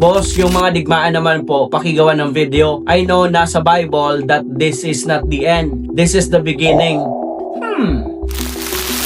Boss, yung mga digmaan naman po, pakigawa ng video. I know nasa Bible that this is not the end. This is the beginning.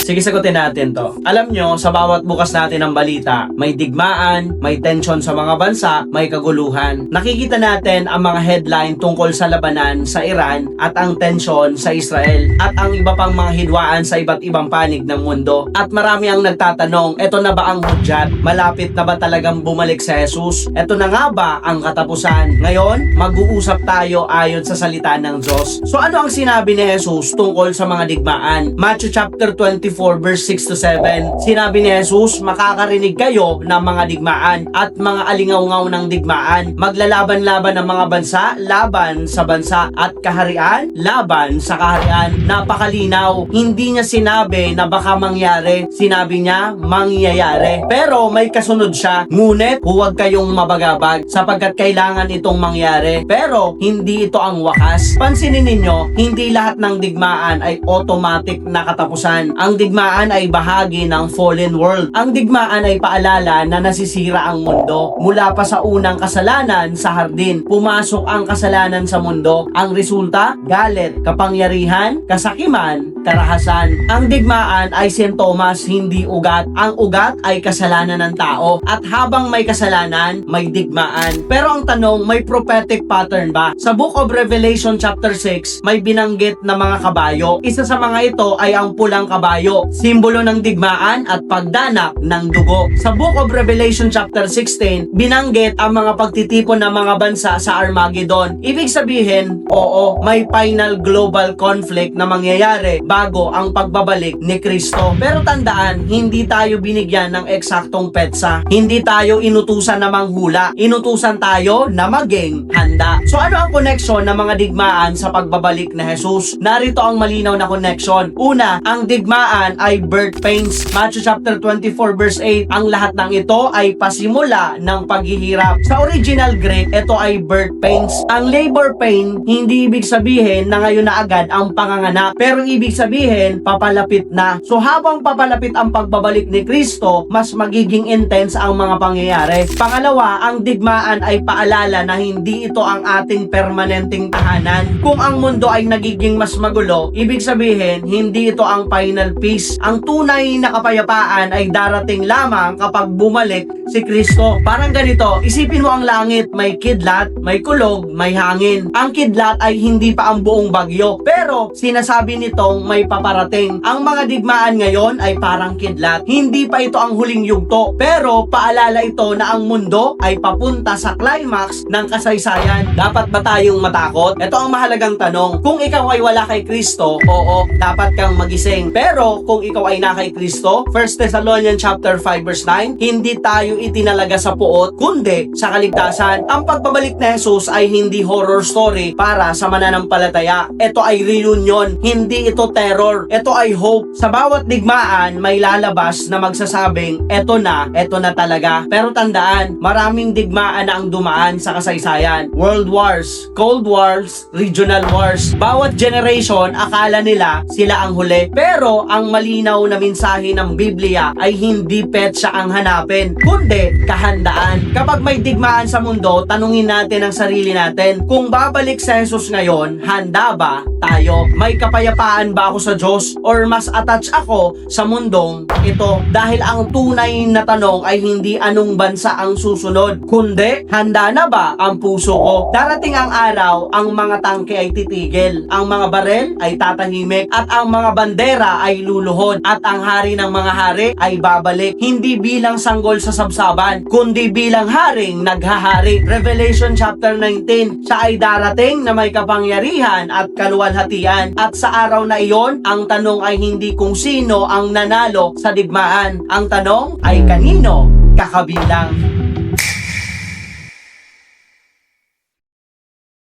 Sige, sagutin natin to. Alam nyo, sa bawat bukas natin ng balita, may digmaan, may tension sa mga bansa, may kaguluhan. Nakikita natin ang mga headline tungkol sa labanan sa Iran at ang tension sa Israel at ang iba pang mga hidwaan sa iba't ibang panig ng mundo. At marami ang nagtatanong, eto na ba ang hudyat? Malapit na ba talagang bumalik si Jesus? Eto na nga ba ang katapusan? Ngayon, mag-uusap tayo ayon sa salita ng Diyos. So ano ang sinabi ni Jesus tungkol sa mga digmaan? Matthew chapter 24 verse 6 to 7. Sinabi ni Jesus, makakarinig kayo ng mga digmaan at mga alingaw-ngaw ng digmaan. Maglalaban-laban ng mga bansa, laban sa bansa, at kaharian, laban sa kaharian. Napakalinaw. Hindi niya sinabi na baka mangyari. Sinabi niya, mangyayari. Pero may kasunod siya. Ngunit, huwag kayong mabagabag sapagkat kailangan itong mangyari. Pero, hindi ito ang wakas. Pansinin ninyo, hindi lahat ng digmaan ay automatic na katapusan. Ang digmaan ay bahagi ng fallen world. Ang digmaan ay paalala na nasisira ang mundo. Mula pa sa unang kasalanan sa hardin, pumasok ang kasalanan sa mundo. Ang resulta, galit, kapangyarihan, kasakiman, karahasan. Ang digmaan ay sintomas, hindi ugat. Ang ugat ay kasalanan ng tao. At habang may kasalanan, may digmaan. Pero ang tanong, may prophetic pattern ba? Sa Book of Revelation chapter 6, may binanggit na mga kabayo. Isa sa mga ito ay ang pulang kabayo, simbolo ng digmaan at pagdanak ng dugo. Sa Book of Revelation chapter 16, binanggit ang mga pagtitipon ng mga bansa sa Armageddon. Ibig sabihin, oo, may final global conflict na mangyayari bago ang pagbabalik ni Kristo. Pero tandaan, hindi tayo binigyan ng eksaktong petsa. Hindi tayo inutusan na manghula. Inutusan tayo na maging handa. So ano ang connection ng mga digmaan sa pagbabalik ni Jesus? Narito ang malinaw na connection. Una, ang digmaan ay birth pains. Matthew chapter 24 verse 8, ang lahat ng ito ay pasimula ng paghihirap. Sa original Greek, ito ay birth pains. Ang labor pain, hindi ibig sabihin na ngayon na agad ang panganganak, pero ibig sabihin, papalapit na. So habang papalapit ang pagbabalik ni Kristo, mas magiging intense ang mga pangyayari. Pangalawa, ang digmaan ay paalala na hindi ito ang ating permanenteng tahanan. Kung ang mundo ay nagiging mas magulo, ibig sabihin, hindi ito ang final peace. Ang tunay na kapayapaan ay darating lamang kapag bumalik si Kristo. Parang ganito, isipin mo ang langit, may kidlat, may kulog, may hangin. Ang kidlat ay hindi pa ang buong bagyo, pero sinasabi nitong may paparating. Ang mga digmaan ngayon ay parang kidlat. Hindi pa ito ang huling yugto, pero paalala ito na ang mundo ay papunta sa climax ng kasaysayan. Dapat ba tayong matakot? Ito ang mahalagang tanong. Kung ikaw ay wala kay Kristo, oo, dapat kang magising. Pero kung ikaw ay na kay Kristo, 1 Thessalonians chapter 5 verse 9, hindi tayo itinalaga sa puot, kundi sa kaligtasan. Ang pagbabalik ni Jesus ay hindi horror story para sa mananampalataya. Ito ay reunion, hindi ito terror. Ito ay hope. Sa bawat digmaan, may lalabas na magsasabing, eto na talaga. Pero tandaan, maraming digmaan na ang dumaan sa kasaysayan. World wars, cold wars, regional wars. Bawat generation, akala nila sila ang huli. Pero ang malinaw na mensahe ng Biblia ay hindi petsa ang hanapin, kundi kahandaan. Kapag may digmaan sa mundo, tanungin natin ang sarili natin, kung babalik si Jesus ngayon, handa ba tayo? May kapayapaan ba ako sa Diyos? Or mas attached ako sa mundong ito? Dahil ang tunay na tanong ay hindi anong bansa ang susunod, kundi handa na ba ang puso ko? Darating ang araw, ang mga tangke ay titigil, ang mga barel ay tatahimik, at ang mga bandera ay luluhod, at ang hari ng mga hari ay babalik, hindi bilang sanggol sa sabsaban, kundi bilang haring naghahari. Revelation chapter 19, siya ay darating na may kapangyarihan at kaluwalhatian, at sa araw na iyon, ang tanong ay hindi kung sino ang nanalo sa digmaan, ang tanong ay kanino kakabilang.